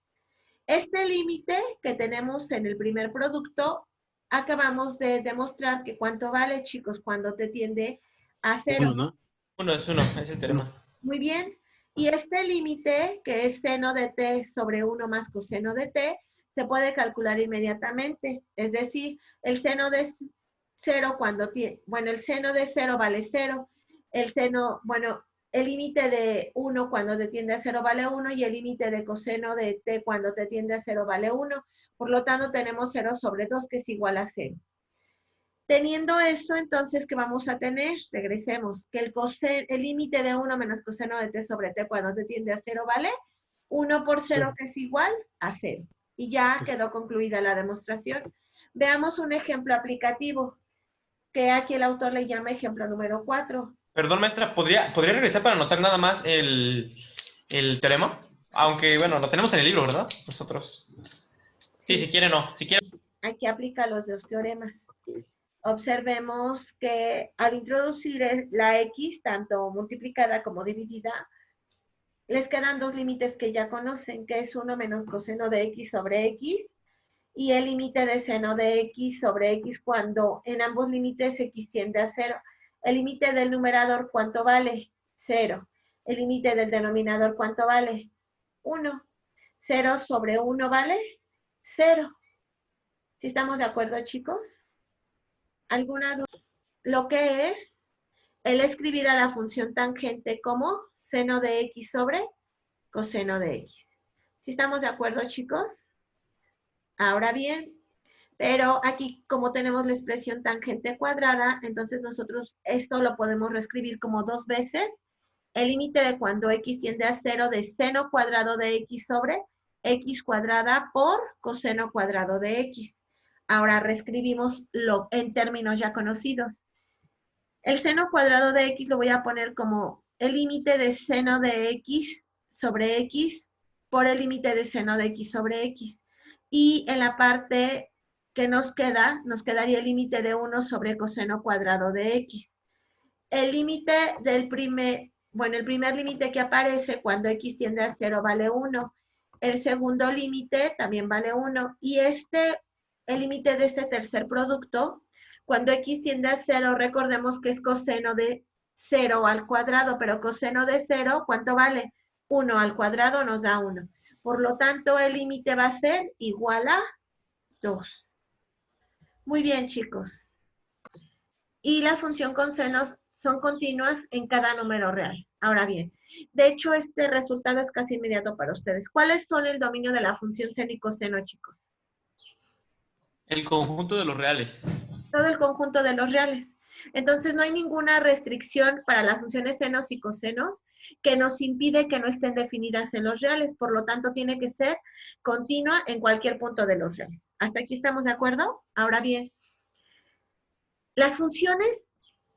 Este límite que tenemos en el primer producto acabamos de demostrar que cuánto vale, chicos, cuando te tiende a 0. 1, ¿no? 1 es 1, es el teorema. Muy bien. Y este límite, que es seno de t sobre 1 más coseno de t, se puede calcular inmediatamente. Es decir, el seno de 0 cuando tiene, bueno, el seno de 0 vale 0. El seno, bueno, el límite de 1 cuando te tiende a 0 vale 1 y el límite de coseno de t cuando te tiende a 0 vale 1. Por lo tanto, tenemos 0 sobre 2 que es igual a 0. Teniendo eso, entonces, ¿qué vamos a tener? Regresemos, que el límite de 1 menos coseno de t sobre t cuando te tiende a 0 vale 1 por 0, que es igual a 0. Y ya quedó concluida la demostración. Veamos un ejemplo aplicativo, que aquí el autor le llama ejemplo número 4. Perdón, maestra, ¿podría regresar para anotar nada más el teorema? Aunque, bueno, lo tenemos en el libro, ¿verdad? Nosotros. Sí, si quiere, no. Si quiere. Aquí aplica los dos teoremas. Observemos que al introducir la x, tanto multiplicada como dividida, les quedan dos límites que ya conocen, que es 1 menos coseno de x sobre x, y el límite de seno de x sobre x cuando en ambos límites x tiende a 0. El límite del numerador, ¿cuánto vale? 0. El límite del denominador, ¿cuánto vale? 1. 0 sobre 1 vale 0. ¿Sí estamos de acuerdo, chicos? ¿Alguna duda? Lo que es el escribir a la función tangente como seno de x sobre coseno de x. ¿Sí estamos de acuerdo, chicos? Ahora bien, pero aquí como tenemos la expresión tangente cuadrada, entonces nosotros esto lo podemos reescribir como 2 veces el límite de cuando x tiende a 0 de seno cuadrado de x sobre x cuadrada por coseno cuadrado de x. Ahora reescribimos en términos ya conocidos. El seno cuadrado de x lo voy a poner como el límite de seno de x sobre x por el límite de seno de x sobre x. Y en la parte que nos quedaría el límite de 1 sobre coseno cuadrado de x. El límite del el primer límite que aparece cuando x tiende a 0 vale 1. El segundo límite también vale 1. Y el límite de este tercer producto, cuando x tiende a 0, recordemos que es coseno de 0 al cuadrado, pero coseno de 0, ¿cuánto vale? 1 al cuadrado nos da 1. Por lo tanto, el límite va a ser igual a 2. Muy bien, chicos. Y la función con senos son continuas en cada número real. Ahora bien, de hecho, este resultado es casi inmediato para ustedes. ¿Cuáles son el dominio de la función seno y coseno, chicos? El conjunto de los reales. Todo el conjunto de los reales. Entonces, no hay ninguna restricción para las funciones senos y cosenos que nos impide que no estén definidas en los reales. Por lo tanto, tiene que ser continua en cualquier punto de los reales. ¿Hasta aquí estamos de acuerdo? Ahora bien, las funciones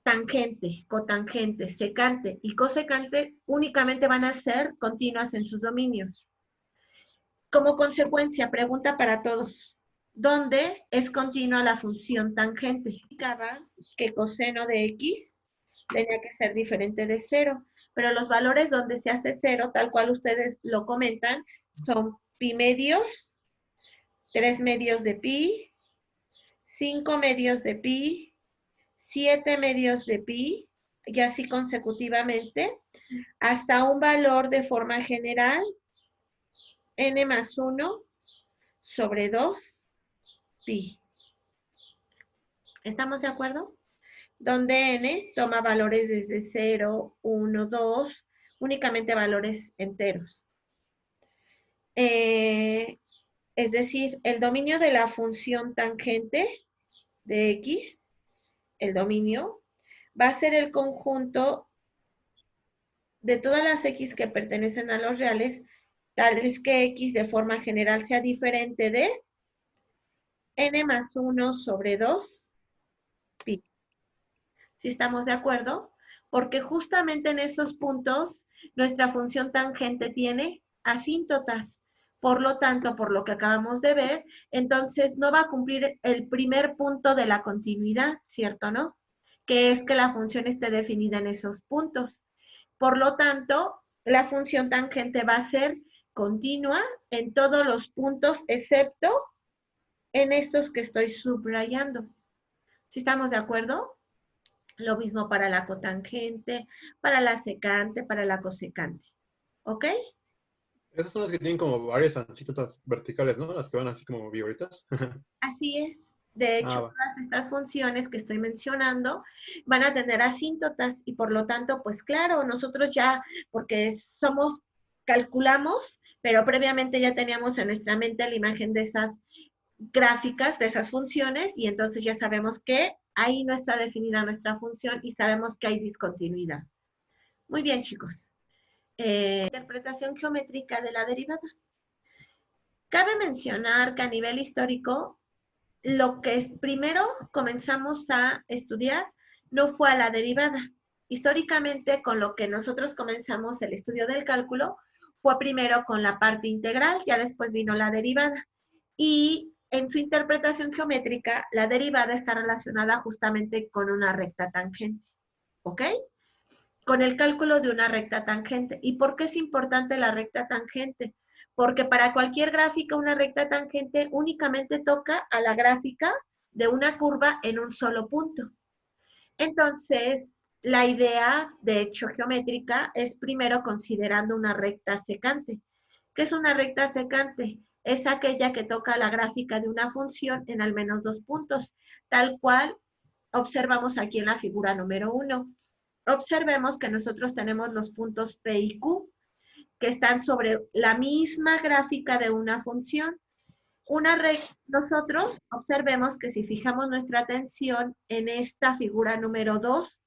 tangente, cotangente, secante y cosecante únicamente van a ser continuas en sus dominios. Como consecuencia, pregunta para todos. ¿Dónde es continua la función tangente? Indicaba que coseno de x tenía que ser diferente de 0, pero los valores donde se hace 0, tal cual ustedes lo comentan, son pi medios, 3 medios de pi, 5 medios de pi, 7 medios de pi, y así consecutivamente, hasta un valor de forma general, n más 1 sobre 2 pi. ¿Estamos de acuerdo? Donde n toma valores desde 0, 1, 2, únicamente valores enteros. Es decir, el dominio de la función tangente de x, el dominio, va a ser el conjunto de todas las x que pertenecen a los reales, tales que x de forma general sea diferente de n más 1 sobre 2 pi. ¿Sí estamos de acuerdo? Porque justamente en esos puntos nuestra función tangente tiene asíntotas. Por lo tanto, por lo que acabamos de ver, entonces no va a cumplir el primer punto de la continuidad, ¿cierto, no? Que es que la función esté definida en esos puntos. Por lo tanto, la función tangente va a ser continua en todos los puntos, excepto en estos que estoy subrayando. ¿Sí estamos de acuerdo? Lo mismo para la cotangente, para la secante, para la cosecante. ¿Ok? Esas son las que tienen como varias asíntotas verticales, ¿no? Las que van así como vibritas. Así es. De hecho, Va. todas estas funciones que estoy mencionando van a tener asíntotas y por lo tanto, pues claro, nosotros ya, porque calculamos, pero previamente ya teníamos en nuestra mente la imagen de esas gráficas, de esas funciones, y entonces ya sabemos que ahí no está definida nuestra función y sabemos que hay discontinuidad. Muy bien, chicos. Interpretación geométrica de la derivada. Cabe mencionar que a nivel histórico, lo que primero comenzamos a estudiar no fue a la derivada. Históricamente, con lo que nosotros comenzamos el estudio del cálculo, fue primero con la parte integral, ya después vino la derivada. Y en su interpretación geométrica, la derivada está relacionada justamente con una recta tangente. ¿Ok? Con el cálculo de una recta tangente. ¿Y por qué es importante la recta tangente? Porque para cualquier gráfica, una recta tangente únicamente toca a la gráfica de una curva en un solo punto. Entonces, la idea, de hecho, geométrica, es primero considerando una recta secante. ¿Qué es una recta secante? Es aquella que toca la gráfica de una función en al menos 2 puntos, tal cual observamos aquí en la figura número 1. Observemos que nosotros tenemos los puntos P y Q, que están sobre la misma gráfica de una función. Nosotros observemos que si fijamos nuestra atención en esta figura número 2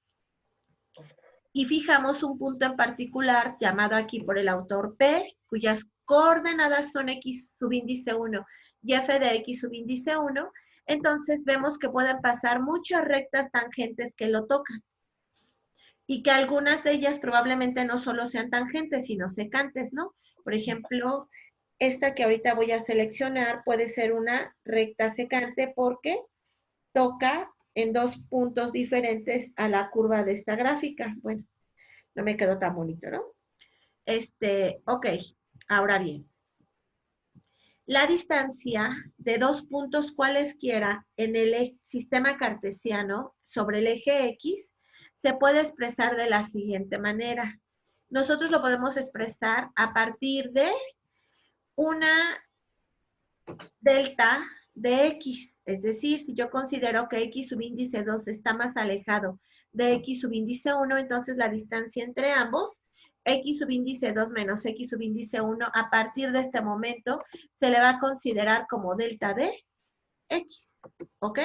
y fijamos un punto en particular llamado aquí por el autor P, cuyas coordenadas son X subíndice 1 y F de X subíndice 1, entonces vemos que pueden pasar muchas rectas tangentes que lo tocan. Y que algunas de ellas probablemente no solo sean tangentes, sino secantes, ¿no? Por ejemplo, esta que ahorita voy a seleccionar puede ser una recta secante porque toca en 2 puntos diferentes a la curva de esta gráfica. Bueno, no me quedó tan bonito, ¿no? Ok, ahora bien. La distancia de 2 puntos cualesquiera en el sistema cartesiano sobre el eje X se puede expresar de la siguiente manera. Nosotros lo podemos expresar a partir de una delta de X. Es decir, si yo considero que X subíndice 2 está más alejado de X subíndice 1, entonces la distancia entre ambos, X subíndice 2 menos X subíndice 1, a partir de este momento se le va a considerar como delta de X. ¿Ok?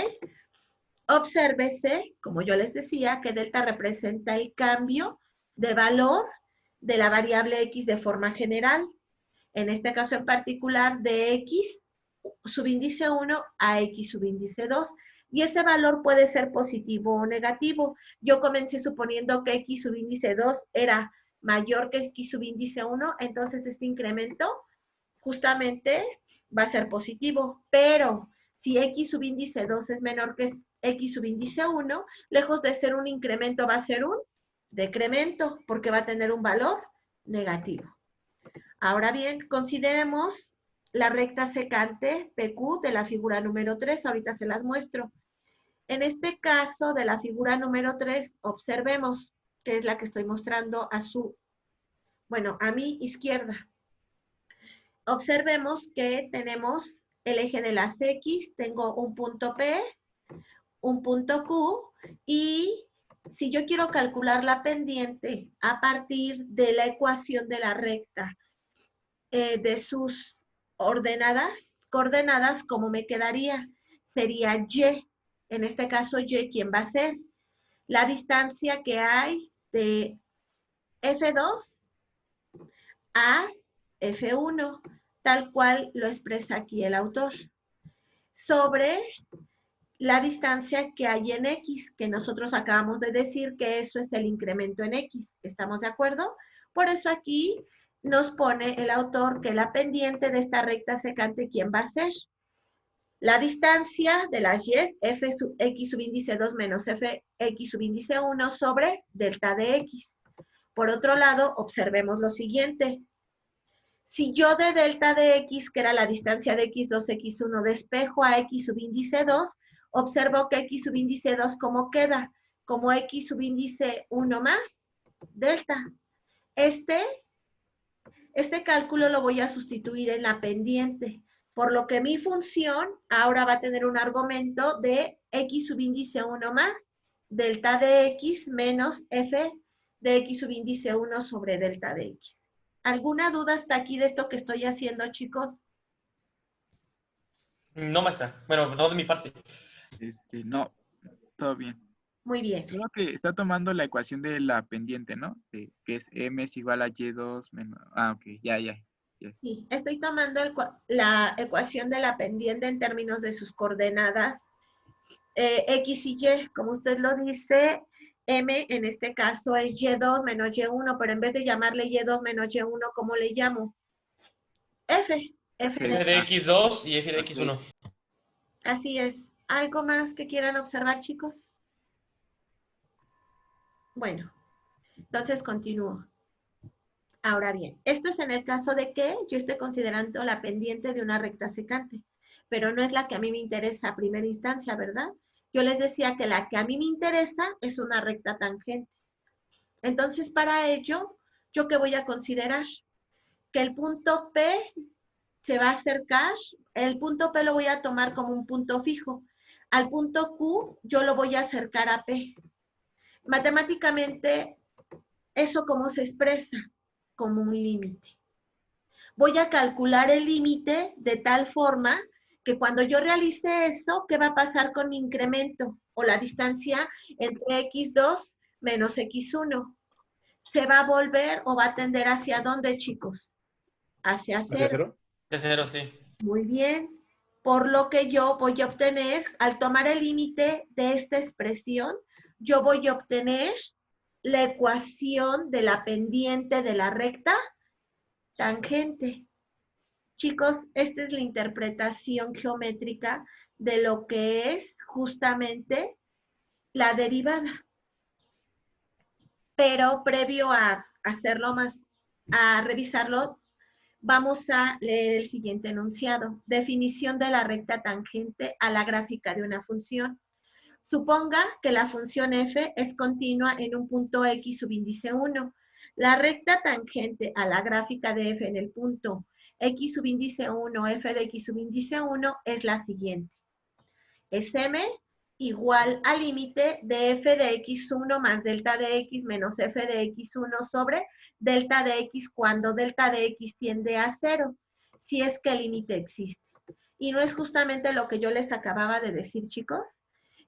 Obsérvese, como yo les decía, que delta representa el cambio de valor de la variable X de forma general. En este caso en particular, de X subíndice 1 a X subíndice 2. Y ese valor puede ser positivo o negativo. Yo comencé suponiendo que X subíndice 2 era mayor que X subíndice 1, entonces este incremento justamente va a ser positivo. Pero si X subíndice 2 es menor que X subíndice 1, lejos de ser un incremento va a ser un decremento, porque va a tener un valor negativo. Ahora bien, consideremos la recta secante PQ de la figura número 3, ahorita se las muestro. En este caso de la figura número 3, observemos, que es la que estoy mostrando a mi izquierda. Observemos que tenemos el eje de las X, tengo un punto P, un punto Q, y si yo quiero calcular la pendiente a partir de la ecuación de la recta, de sus coordenadas, ¿cómo me quedaría? Sería Y. En este caso, Y, ¿quién va a ser? La distancia que hay de F2 a F1, tal cual lo expresa aquí el autor, sobre la distancia que hay en X, que nosotros acabamos de decir que eso es el incremento en X. ¿Estamos de acuerdo? Por eso aquí nos pone el autor que la pendiente de esta recta secante, ¿quién va a ser? La distancia de las Y es F sub X subíndice 2 menos F X subíndice 1 sobre delta de X. Por otro lado, observemos lo siguiente. Si yo de delta de x, que era la distancia de x2, x1, despejo a x subíndice 2, observo que x subíndice 2, ¿cómo queda? Como x subíndice 1 más delta. Este cálculo lo voy a sustituir en la pendiente, por lo que mi función ahora va a tener un argumento de x subíndice 1 más delta de x menos f de x subíndice 1 sobre delta de x. ¿Alguna duda hasta aquí de esto que estoy haciendo, chicos? No, maestra. Bueno, no de mi parte. No, todo bien. Muy bien. Solo que está tomando la ecuación de la pendiente, ¿no? Que es m es igual a y2 menos... Ah, ok, ya. Sí, estoy tomando la ecuación de la pendiente en términos de sus coordenadas x y y, como usted lo dice, m en este caso es y2 menos y1, pero en vez de llamarle y2 menos y1, ¿cómo le llamo? F F de... de x2 y f de x1. Así es. ¿Algo más que quieran observar, chicos? Bueno, entonces continúo. Ahora bien, esto es en el caso de que yo esté considerando la pendiente de una recta secante, pero no es la que a mí me interesa a primera instancia, ¿verdad? Yo les decía que la que a mí me interesa es una recta tangente. Entonces, para ello, ¿yo qué voy a considerar? Que el punto P se va a acercar, el punto P lo voy a tomar como un punto fijo. Al punto Q yo lo voy a acercar a P. Matemáticamente, ¿eso cómo se expresa? Como un límite. Voy a calcular el límite de tal forma que cuando yo realice eso, ¿qué va a pasar con mi incremento? O la distancia entre x2 menos x1. ¿Se va a volver o va a tender hacia dónde, chicos? Hacia ¿Hacia cero. cero? De 0, sí. Muy bien. Por lo que yo voy a obtener, al tomar el límite de esta expresión, yo voy a obtener la ecuación de la pendiente de la recta tangente. Chicos, esta es la interpretación geométrica de lo que es justamente la derivada. Pero previo a hacerlo más, a revisarlo, vamos a leer el siguiente enunciado. Definición de la recta tangente a la gráfica de una función. Suponga que la función f es continua en un punto x subíndice 1. La recta tangente a la gráfica de f en el punto x subíndice 1, f de x subíndice 1 es la siguiente. Es m igual al límite de f de x1 más delta de x menos f de x1 sobre delta de x cuando delta de x tiende a 0, si es que el límite existe. Y no es justamente lo que yo les acababa de decir, chicos,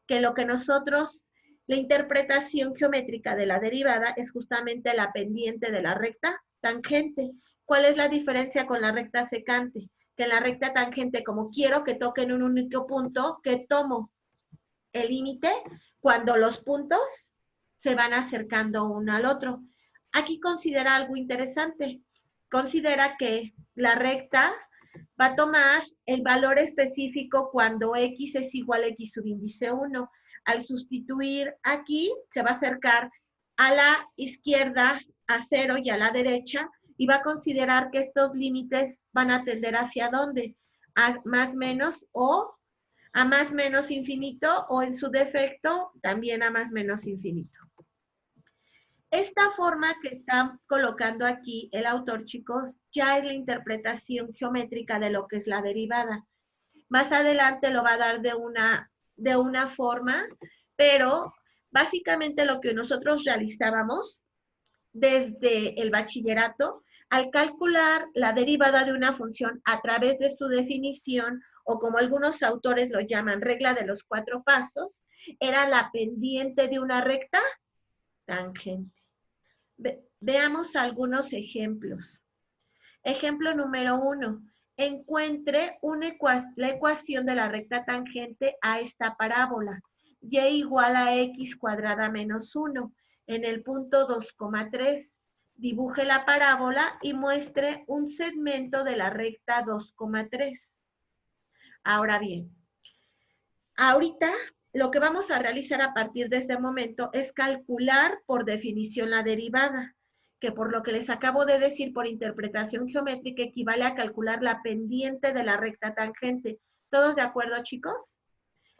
que lo que nosotros, la interpretación geométrica de la derivada es justamente la pendiente de la recta tangente. ¿Cuál es la diferencia con la recta secante? Que en la recta tangente, como quiero que toquen un único punto, que tomo el límite cuando los puntos se van acercando uno al otro. Aquí considera algo interesante. Considera que la recta va a tomar el valor específico cuando x es igual a x subíndice 1. Al sustituir aquí, se va a acercar a la izquierda a 0 y a la derecha, y va a considerar que estos límites van a tender hacia dónde, a más menos o a más menos infinito, o en su defecto también a más menos infinito. Esta forma que está colocando aquí el autor, chicos, ya es la interpretación geométrica de lo que es la derivada. Más adelante lo va a dar de una forma, pero básicamente lo que nosotros realizábamos desde el bachillerato, al calcular la derivada de una función a través de su definición, o como algunos autores lo llaman, regla de los 4 pasos, era la pendiente de una recta tangente. Veamos algunos ejemplos. Ejemplo número 1. Encuentre la ecuación de la recta tangente a esta parábola. Y igual a x cuadrada menos 1 en el punto 2,3. Dibuje la parábola y muestre un segmento de la recta 2,3. Ahora bien, ahorita lo que vamos a realizar a partir de este momento es calcular por definición la derivada. que por lo que les acabo de decir por interpretación geométrica equivale a calcular la pendiente de la recta tangente. ¿Todos de acuerdo, chicos?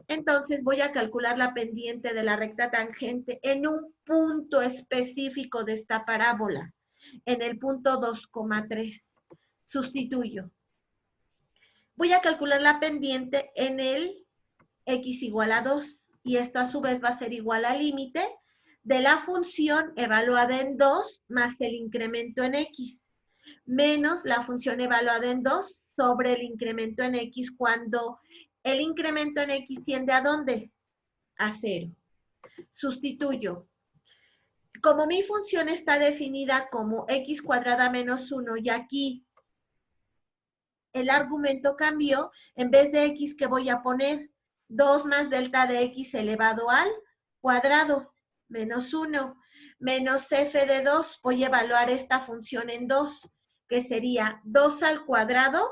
Entonces voy a calcular la pendiente de la recta tangente en un punto específico de esta parábola, en el punto 2,3. Sustituyo. Voy a calcular la pendiente en el x igual a 2, y esto a su vez va a ser igual al límite de la función evaluada en 2 más el incremento en x, menos la función evaluada en 2 sobre el incremento en x cuando el incremento en x tiende ¿a dónde? A 0. Sustituyo. Como mi función está definida como x cuadrada menos 1 y aquí el argumento cambió, en vez de x, ¿qué voy a poner? 2 más delta de x elevado al cuadrado, menos 1, menos f de 2. Voy a evaluar esta función en 2, que sería 2 al cuadrado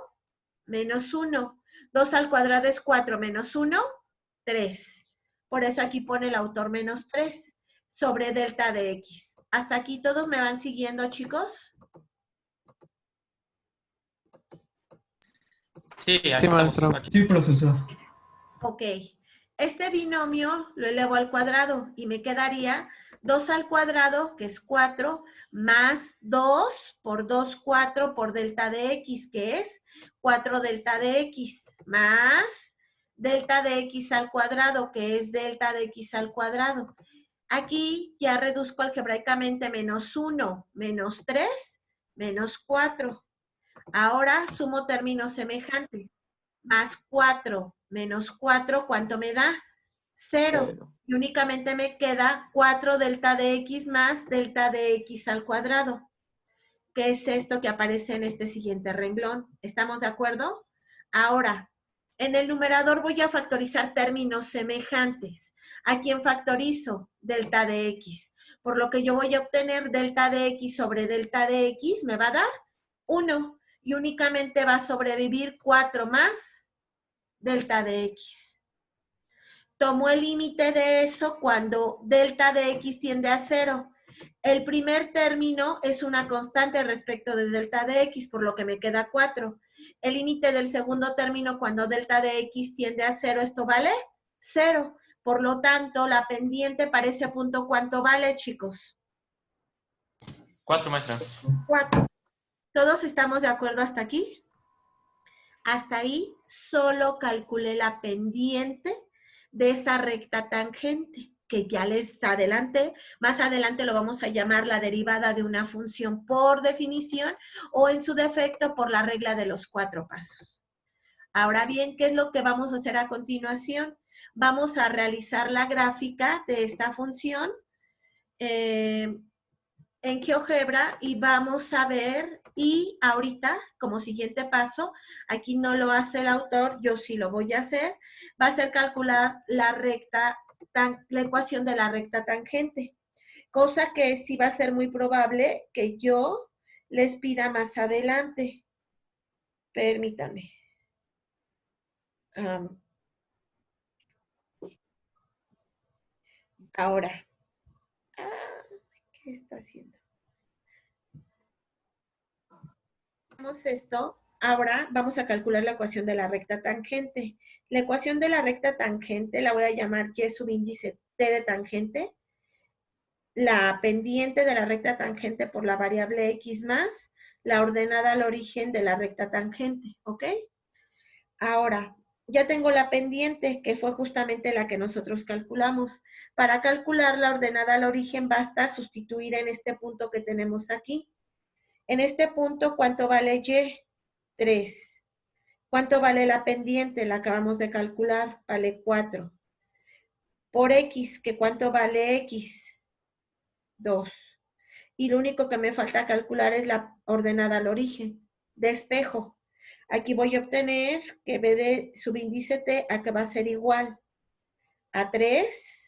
menos 1. 2 al cuadrado es 4 menos 1, 3. Por eso aquí pone el autor menos 3 sobre delta de x. ¿Hasta aquí todos me van siguiendo, chicos? Sí, aquí Sí, estamos. maestro. Aquí. Sí, profesor. Ok. Este binomio lo elevo al cuadrado y me quedaría 2 al cuadrado, que es 4, más 2 por 2, 4 por delta de x, que es 4 delta de x, más delta de x al cuadrado, que es delta de x al cuadrado. Aquí ya reduzco algebraicamente menos 1, menos 3, menos 4. Ahora sumo términos semejantes. Más 4 menos 4, ¿cuánto me da? 0. Y únicamente me queda 4 delta de x más delta de x al cuadrado. ¿Qué es esto que aparece en este siguiente renglón? ¿Estamos de acuerdo? Ahora, en el numerador voy a factorizar términos semejantes. ¿A quién factorizo? Delta de x. Por lo que yo voy a obtener delta de x sobre delta de x, me va a dar 1. Y únicamente va a sobrevivir 4 más delta de x. Tomo el límite de eso cuando delta de x tiende a 0. El primer término es una constante respecto de delta de x, por lo que me queda 4. El límite del segundo término cuando delta de x tiende a 0, ¿esto vale? 0. Por lo tanto, la pendiente para ese punto, ¿cuánto vale, chicos? 4, maestra. 4. ¿Todos estamos de acuerdo hasta aquí? Hasta ahí solo calculé la pendiente de esa recta tangente, que ya les adelanté. Más adelante lo vamos a llamar la derivada de una función por definición o en su defecto por la regla de los 4 pasos. Ahora bien, ¿qué es lo que vamos a hacer a continuación? Vamos a realizar la gráfica de esta función en GeoGebra y vamos a ver, y ahorita, como siguiente paso, aquí no lo hace el autor, yo sí lo voy a hacer, va a ser calcular la recta, la ecuación de la recta tangente, cosa que sí va a ser muy probable que yo les pida más adelante. Permítanme. Ahora, ¿qué está haciendo? Hacemos esto. Ahora vamos a calcular la ecuación de la recta tangente. La ecuación de la recta tangente la voy a llamar y subíndice t de tangente. La pendiente de la recta tangente por la variable x más la ordenada al origen de la recta tangente, ¿ok? Ahora, ya tengo la pendiente, que fue justamente la que nosotros calculamos. Para calcular la ordenada al origen basta sustituir en este punto que tenemos aquí. En este punto, ¿cuánto vale y? 3. ¿Cuánto vale la pendiente? La acabamos de calcular, vale 4. Por x, ¿que cuánto vale x? 2. Y lo único que me falta calcular es la ordenada al origen. Despejo. Aquí voy a obtener que b de subíndice t a que va a ser igual a 3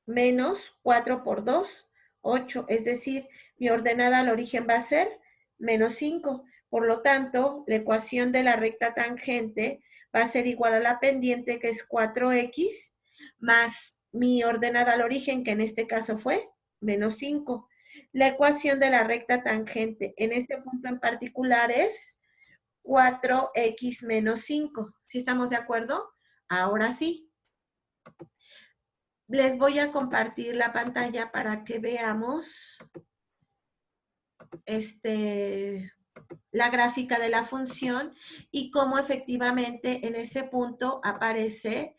menos 4 por 2, 8. Es decir, mi ordenada al origen va a ser menos 5. Por lo tanto, la ecuación de la recta tangente va a ser igual a la pendiente, que es 4x, más mi ordenada al origen, que en este caso fue menos 5. La ecuación de la recta tangente en este punto en particular es 4x menos 5. ¿Sí estamos de acuerdo? Ahora sí. Les voy a compartir la pantalla para que veamos la gráfica de la función y cómo efectivamente en ese punto aparece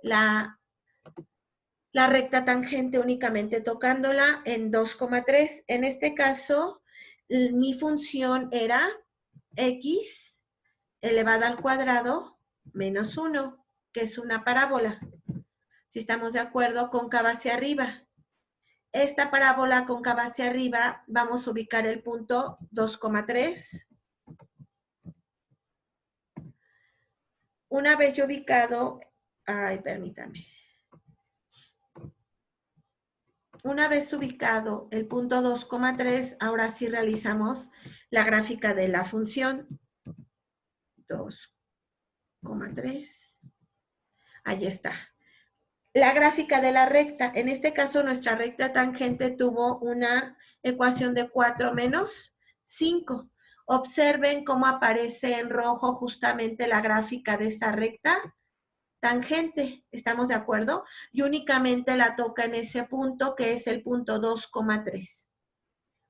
la recta tangente únicamente tocándola en 2,3. En este caso, mi función era x elevada al cuadrado menos 1, que es una parábola. Si estamos de acuerdo, cóncava hacia arriba. Esta parábola cóncava hacia arriba, vamos a ubicar el punto 2,3. Una vez yo ubicado, permítame. Una vez ubicado el punto 2,3, ahora sí realizamos la gráfica de la función. 2,3. Ahí está. La gráfica de la recta. En este caso, nuestra recta tangente tuvo una ecuación de 4 menos 5. Observen cómo aparece en rojo justamente la gráfica de esta recta tangente. ¿Estamos de acuerdo? Y únicamente la toca en ese punto, que es el punto 2,3.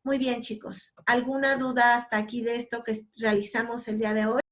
Muy bien, chicos. ¿Alguna duda hasta aquí de esto que realizamos el día de hoy?